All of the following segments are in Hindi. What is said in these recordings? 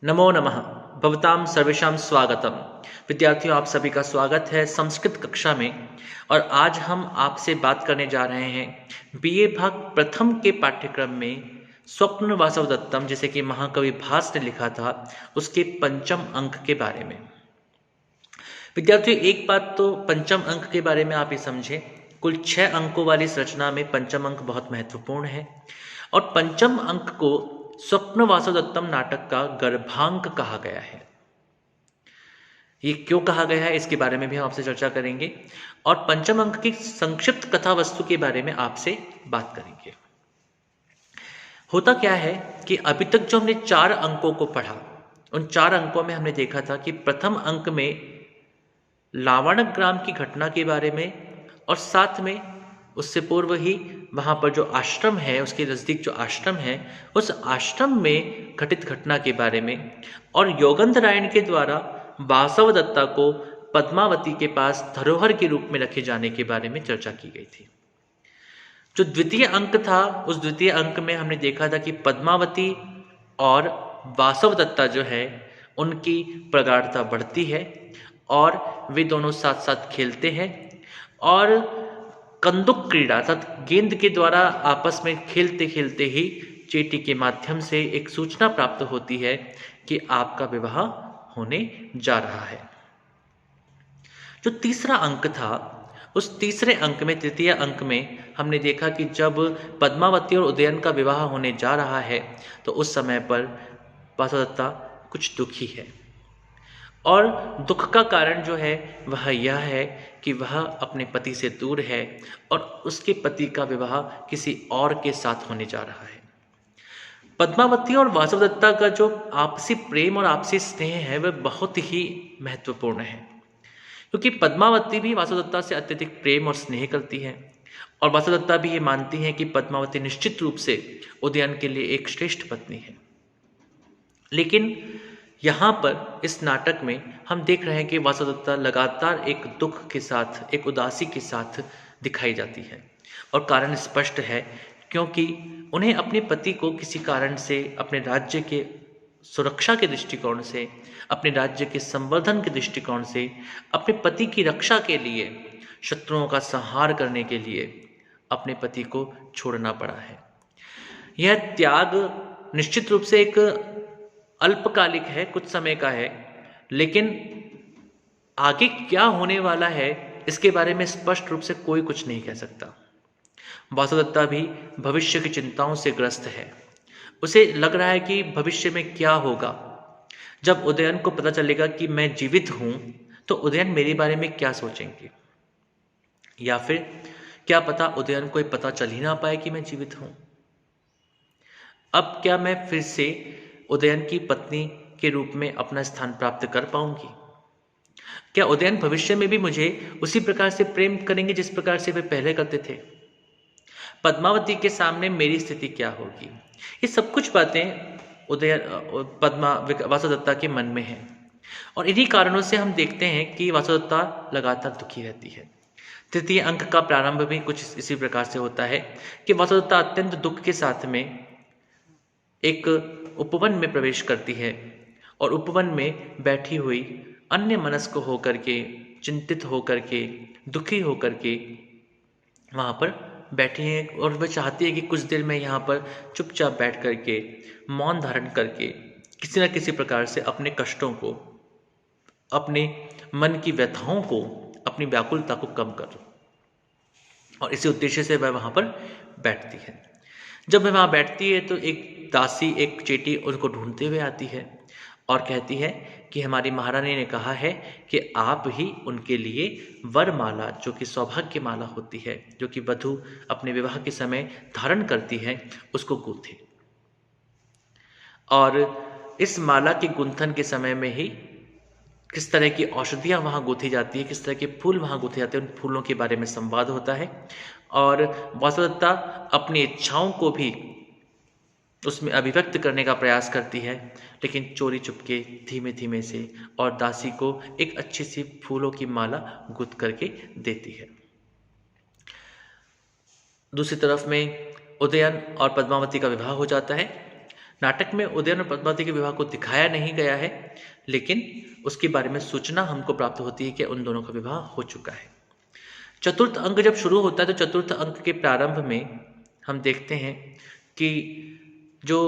नमो नमः। भवतां सर्वेषां स्वागतम। विद्यार्थियों, आप सभी का स्वागत है संस्कृत कक्षा में। और आज हम आपसे बात करने जा रहे हैं बीए भाग प्रथम के पाठ्यक्रम में स्वप्न वासवदत्तम, जिसे कि महाकवि भास ने लिखा था, उसके पंचम अंक के बारे में। विद्यार्थियों, एक बात तो पंचम अंक के बारे में आप ये समझें, कुल 6 अंकों वाली इस रचना में पंचम अंक बहुत महत्वपूर्ण है। और पंचम अंक को स्वप्न वासवदत्तम नाटक का गर्भांक कहा गया है। ये क्यों कहा गया है, इसके बारे में भी हम आपसे चर्चा करेंगे और पंचम अंक की संक्षिप्त कथा वस्तु के बारे में आपसे बात करेंगे। होता क्या है कि अभी तक जो हमने 4 अंकों को पढ़ा, उन 4 अंकों में हमने देखा था कि प्रथम अंक में लावणक ग्राम की घटना के बारे में, और साथ में उससे पूर्व ही वहाँ पर जो आश्रम है, उसके नज़दीक जो आश्रम है, उस आश्रम में घटित घटना के बारे में, और योगंधरायण के द्वारा वासवदत्ता को पद्मावती के पास धरोहर के रूप में रखे जाने के बारे में चर्चा की गई थी। जो द्वितीय अंक था, उस द्वितीय अंक में हमने देखा था कि पद्मावती और वासवदत्ता जो है, उनकी प्रगाढ़ता बढ़ती है और वे दोनों साथ साथ खेलते हैं और कंदुक क्रीड़ा अर्थात गेंद के द्वारा आपस में खेलते खेलते ही चेटी के माध्यम से एक सूचना प्राप्त होती है कि आपका विवाह होने जा रहा है। जो तीसरा अंक था, उस तीसरे अंक में, तृतीय अंक में, हमने देखा कि जब पद्मावती और उदयन का विवाह होने जा रहा है तो उस समय पर वासवदत्ता कुछ दुखी है। और दुख का कारण जो है वह यह है कि वह अपने पति से दूर है और उसके पति का विवाह किसी और के साथ होने जा रहा है। पद्मावती और वासवदत्ता का जो आपसी प्रेम और आपसी स्नेह है वह बहुत ही महत्वपूर्ण है, क्योंकि पद्मावती भी वासवदत्ता से अत्यधिक प्रेम और स्नेह करती है और वासवदत्ता भी ये मानती है कि पद्मावती निश्चित रूप से उदयन के लिए एक श्रेष्ठ पत्नी है। लेकिन यहाँ पर इस नाटक में हम देख रहे हैं कि वासवदत्ता लगातार एक दुख के साथ, एक उदासी के साथ दिखाई जाती है। और कारण स्पष्ट है, क्योंकि उन्हें अपने पति को किसी कारण से, अपने राज्य के सुरक्षा के दृष्टिकोण से, अपने राज्य के संवर्धन के दृष्टिकोण से, अपने पति की रक्षा के लिए, शत्रुओं का संहार करने के लिए अपने पति को छोड़ना पड़ा है। यह त्याग निश्चित रूप से एक अल्पकालिक है, कुछ समय का है, लेकिन आगे क्या होने वाला है इसके बारे में स्पष्ट रूप से कोई कुछ नहीं कह सकता। वासवदत्ता भी भविष्य की चिंताओं से ग्रस्त है। उसे लग रहा है कि भविष्य में क्या होगा। जब उदयन को पता चलेगा कि मैं जीवित हूं तो उदयन मेरे बारे में क्या सोचेंगे, या फिर क्या पता उदयन को पता चल ही ना पाए कि मैं जीवित हूं। अब क्या मैं फिर से उदयन की पत्नी के रूप में अपना स्थान प्राप्त कर पाऊंगी? क्या उदयन भविष्य में भी मुझे उसी प्रकार से प्रेम करेंगे जिस प्रकार से वे पहले करते थे? पद्मावती के सामने मेरी स्थिति क्या होगी? ये सब कुछ बातें वासवदत्ता के मन में है और इन्हीं कारणों से हम देखते हैं कि वासवदत्ता लगातार दुखी रहती है। तृतीय अंक का प्रारंभ भी कुछ इसी प्रकार से होता है कि वासवदत्ता अत्यंत दुख के साथ में एक उपवन में प्रवेश करती है और उपवन में बैठी हुई अन्य मनस्क होकर के, चिंतित होकर के, दुखी होकर के वहाँ पर बैठी है और वह चाहती है कि कुछ देर में यहाँ पर चुपचाप बैठ करके, मौन धारण करके, किसी न किसी प्रकार से अपने कष्टों को, अपने मन की व्यथाओं को, अपनी व्याकुलता को कम कर। और इसी उद्देश्य से वह वहाँ पर बैठती है। जब वह वहाँ बैठती है तो एक दासी, एक चेटी उनको ढूंढते हुए आती है और कहती है कि हमारी महारानी ने कहा है कि आप ही उनके लिए वरमाला, जो कि सौभाग्य माला होती है, जो कि वधू अपने विवाह के समय धारण करती है, उसको गूंथे। और इस माला के गुंथन के समय में ही किस तरह की औषधियाँ वहाँ गूंथी जाती है, किस तरह के फूल वहाँ गूंथे जाते हैं, उन फूलों के बारे में संवाद होता है। और वासवदत्ता अपनी इच्छाओं को भी उसमें अभिव्यक्त करने का प्रयास करती है, लेकिन चोरी चुपके, धीमे धीमे से, और दासी को एक अच्छी सी फूलों की माला गूंथ करके देती है। दूसरी तरफ में उदयन और पद्मावती का विवाह हो जाता है। नाटक में उदयन और पद्मावती के विवाह को दिखाया नहीं गया है, लेकिन उसके बारे में सूचना हमको प्राप्त होती है कि उन दोनों का विवाह हो चुका है। चतुर्थ अंक जब शुरू होता है तो चतुर्थ अंक के प्रारंभ में हम देखते हैं कि जो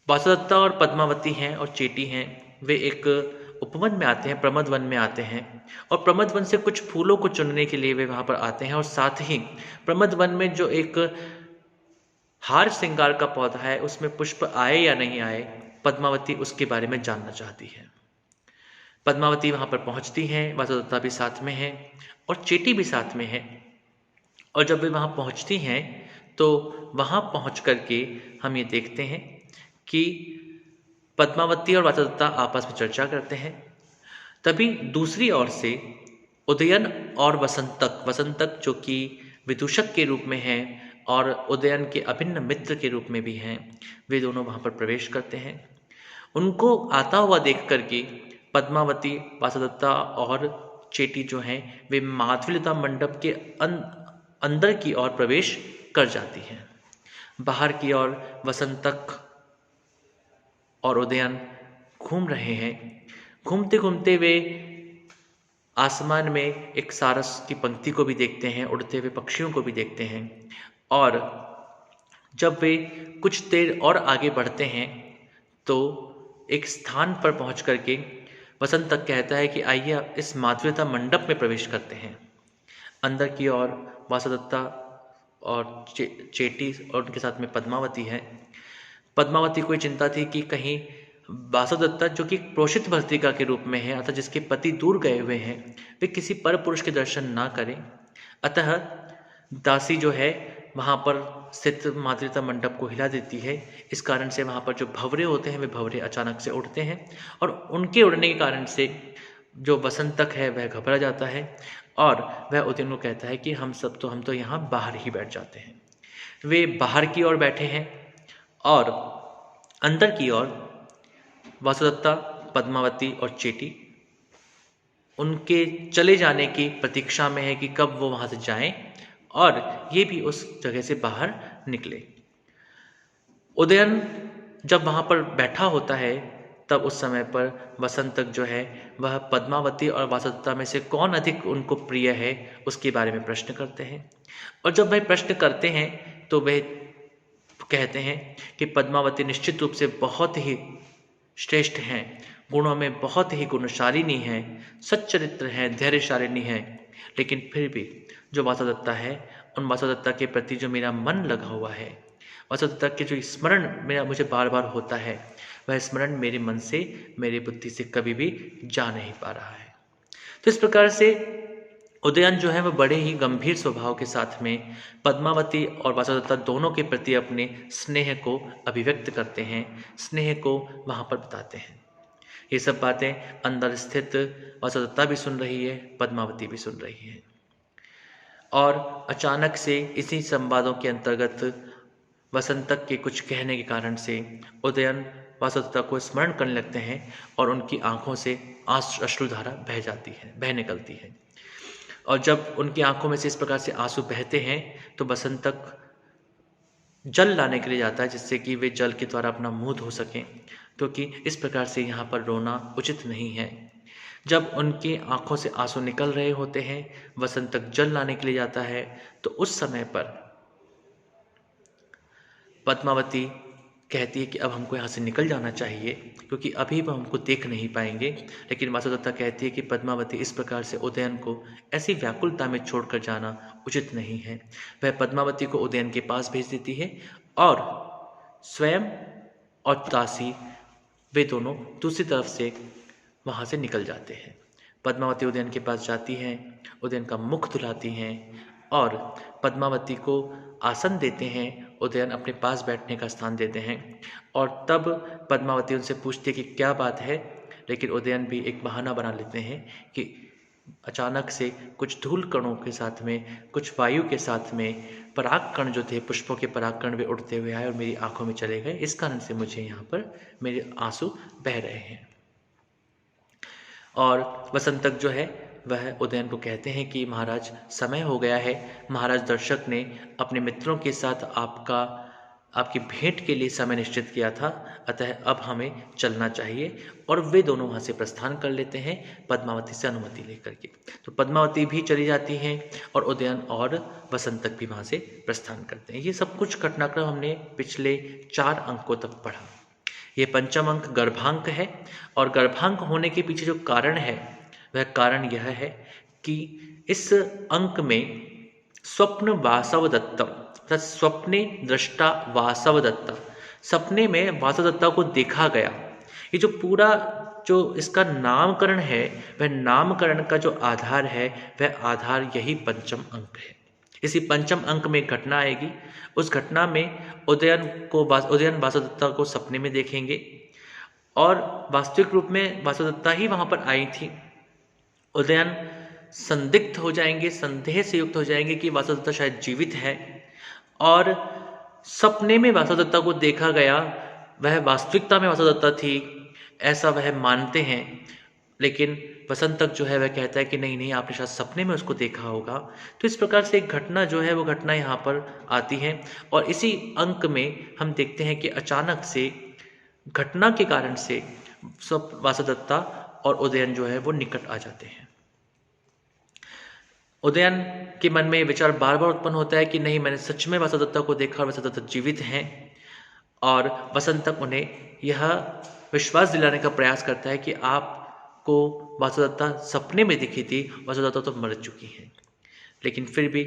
वासुदत्ता और पद्मावती हैं और चेटी हैं, वे एक उपवन में आते हैं, प्रमद वन में आते हैं, और प्रमद वन से कुछ फूलों को चुनने के लिए वे वहाँ पर आते हैं। और साथ ही प्रमद वन में जो एक हार श्रृंगार का पौधा है उसमें पुष्प आए या नहीं आए, पद्मावती उसके बारे में जानना चाहती है। पद्मावती वहाँ पर पहुँचती हैं, वासुदत्ता भी साथ में है और चेटी भी साथ में है। और जब वे वहाँ पहुँचती हैं तो वहाँ पहुँच करके हम ये देखते हैं कि पद्मावती और वासुदत्ता आपस में चर्चा करते हैं। तभी दूसरी ओर से उदयन और वसंतक जो कि विदूषक के रूप में हैं और उदयन के अभिन्न मित्र के रूप में भी हैं, वे दोनों वहाँ पर प्रवेश करते हैं। उनको आता हुआ देख करके पद्मावती, वासुदत्ता और चेटी जो हैं वे माधवीलता मंडप के अंदर की ओर प्रवेश कर जाती हैं। बाहर की ओर वसंतक और उदयन घूम रहे हैं। घूमते घूमते वे आसमान में एक सारस की पंक्ति को भी देखते हैं, उड़ते हुए पक्षियों को भी देखते हैं। और जब वे कुछ देर और आगे बढ़ते हैं तो एक स्थान पर पहुंच करके वसंतक कहता है कि आइए इस माधवीलता मंडप में प्रवेश करते हैं। अंदर की ओर वासुदत्ता और चेटी और उनके साथ में पद्मावती है। पद्मावती को चिंता थी कि कहीं वासुदत्ता, जो कि प्रोषित भर्तृका के रूप में है, अतः जिसके पति दूर गए हुए हैं, वे किसी पर पुरुष के दर्शन ना करें। अतः दासी जो है वहाँ पर स्थित माधवीलता मंडप को हिला देती है। इस कारण से वहाँ पर जो भंवरे होते हैं वे भंवरे अचानक से उड़ते हैं और उनके उड़ने के कारण से जो वसंतक है वह घबरा जाता है और वह उदयन को कहता है कि हम तो यहाँ बाहर ही बैठ जाते हैं। वे बाहर की ओर बैठे हैं और अंदर की ओर वासुदत्ता, पद्मावती और चेटी उनके चले जाने की प्रतीक्षा में है कि कब वो वहाँ से जाएं और ये भी उस जगह से बाहर निकले। उदयन जब वहाँ पर बैठा होता है तब उस समय पर वसंतक जो है वह पद्मावती और वासुदत्ता में से कौन अधिक उनको प्रिय है उसके बारे में प्रश्न करते हैं। और जब वह प्रश्न करते हैं तो वह कहते हैं कि पद्मावती निश्चित रूप से बहुत ही श्रेष्ठ हैं, गुणों में बहुत ही गुणशालिनी हैं, सच्चरित्र हैं, धैर्यशालिनी हैं, लेकिन फिर भी जो वासुदत्ता है उन वासुदत्ता के प्रति जो मेरा मन लगा हुआ है, वासुदत्ता के जो स्मरण मुझे बार बार होता है, वह स्मरण मेरे मन से, मेरी बुद्धि से कभी भी जा नहीं पा रहा है। तो इस प्रकार से उदयन जो है वह बड़े ही गंभीर स्वभाव के साथ में पद्मावती और वासुदत्ता दोनों के प्रति अपने स्नेह को अभिव्यक्त करते हैं, स्नेह को वहाँ पर बताते हैं। ये सब बातें अंदर स्थित वासुदत्ता भी सुन रही है, पद्मावती भी सुन रही है। और अचानक से इसी संवादों के अंतर्गत वसंतक के कुछ कहने के कारण से उदयन वासुदत्ता को स्मरण करने लगते हैं और उनकी आंखों से अश्रुधारा बह निकलती है। और जब उनकी आंखों में से इस प्रकार से आंसू बहते हैं तो वसंतक जल लाने के लिए जाता है जिससे कि वे जल के द्वारा अपना मुंह धो सकें, क्योंकि इस प्रकार से यहाँ पर रोना उचित नहीं है। जब उनकी आंखों से आंसू निकल रहे होते हैं, वसंतक जल लाने के लिए जाता है, तो उस समय पर पद्मावती कहती है कि अब हमको यहाँ से निकल जाना चाहिए क्योंकि अभी वह हमको देख नहीं पाएंगे। लेकिन वासुदत्ता कहती है कि पद्मावती इस प्रकार से उदयन को ऐसी व्याकुलता में छोड़कर जाना उचित नहीं है। वह पद्मावती को उदयन के पास भेज देती है और स्वयं और दासी वे दोनों दूसरी तरफ से वहाँ से निकल जाते हैं। पद्मावती उदयन के पास जाती हैं, उदयन का मुख धुलाती हैं और पद्मावती को आसन देते हैं। उदयन अपने पास बैठने का स्थान देते हैं और तब पद्मावती उनसे पूछती है कि क्या बात है, लेकिन उदयन भी एक बहाना बना लेते हैं कि अचानक से कुछ धूल कणों के साथ में, कुछ वायु के साथ में पराग कण जो थे, पुष्पों के पराग कण वे उड़ते हुए आए और मेरी आंखों में चले गए, इस कारण से मुझे यहाँ पर मेरे आंसू बह रहे हैं। और वसंतक जो है वह उदयन को कहते हैं कि महाराज समय हो गया है, महाराज दर्शक ने अपने मित्रों के साथ आपका आपकी भेंट के लिए समय निश्चित किया था, अतः अब हमें चलना चाहिए। और वे दोनों वहाँ से प्रस्थान कर लेते हैं पद्मावती से अनुमति लेकर के। तो पद्मावती भी चली जाती हैं और उदयन और वसंतक भी वहाँ से प्रस्थान करते हैं। ये सब कुछ घटनाक्रम हमने पिछले 4 अंकों तक पढ़ा। ये पंचम अंक गर्भांक है और गर्भांक होने के पीछे जो कारण है वह कारण यह है कि इस अंक में स्वप्न वासवदत्तम अर्थात स्वप्ने दृष्टा वासवदत्ता, सपने में वासवदत्ता को देखा गया। ये जो पूरा जो इसका नामकरण है वह नामकरण का जो आधार है वह आधार यही पंचम अंक है। इसी पंचम अंक में घटना आएगी। उस घटना में उदयन वासवदत्ता को सपने में देखेंगे और वास्तविक रूप में वासवदत्ता ही वहां पर आई थी। उदयन संदिग्ध हो जाएंगे, संदेह से युक्त हो जाएंगे कि वासवदत्ता शायद जीवित है और सपने में वासवदत्ता को देखा गया, वह वास्तविकता में वासवदत्ता थी ऐसा वह मानते हैं। लेकिन वसंतक जो है वह कहता है कि नहीं नहीं, आपने शायद सपने में उसको देखा होगा। तो इस प्रकार से एक घटना जो है वो घटना यहाँ पर आती है और इसी अंक में हम देखते हैं कि अचानक से घटना के कारण से सब वासवदत्ता और उदयन जो है वो निकट आ जाते हैं। उदयन के मन में ये विचार बार बार उत्पन्न होता है कि नहीं, मैंने सच में वासवदत्ता को देखा और वासवदत्ता जीवित हैं। और वसंतक उन्हें यह विश्वास दिलाने का प्रयास करता है कि आपको वासवदत्ता सपने में दिखी थी, वासवदत्ता तो मर चुकी हैं। लेकिन फिर भी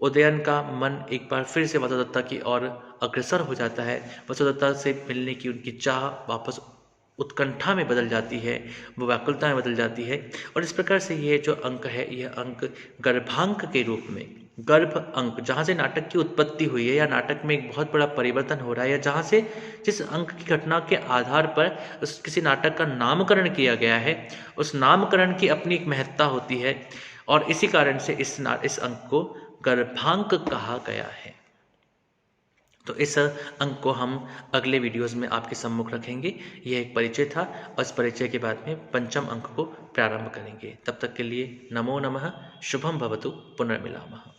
उदयन का मन एक बार फिर से वासवदत्ता की ओर अग्रसर हो जाता है। वासवदत्ता से मिलने की उनकी चाह वापस उत्कंठा में बदल जाती है, वो व्याकुलता में बदल जाती है। और इस प्रकार से ये जो अंक है यह अंक गर्भांक के रूप में, गर्भ अंक जहाँ से नाटक की उत्पत्ति हुई है या नाटक में एक बहुत बड़ा परिवर्तन हो रहा है या जहाँ से जिस अंक की घटना के आधार पर उस किसी नाटक का नामकरण किया गया है, उस नामकरण की अपनी एक महत्ता होती है और इसी कारण से इस अंक को गर्भांक कहा गया है। तो इस अंक को हम अगले वीडियोस में आपके सम्मुख रखेंगे। यह एक परिचय था और इस परिचय के बाद में पंचम अंक को प्रारंभ करेंगे। तब तक के लिए नमो नमः, शुभम भवतु, पुनर्मिलामः।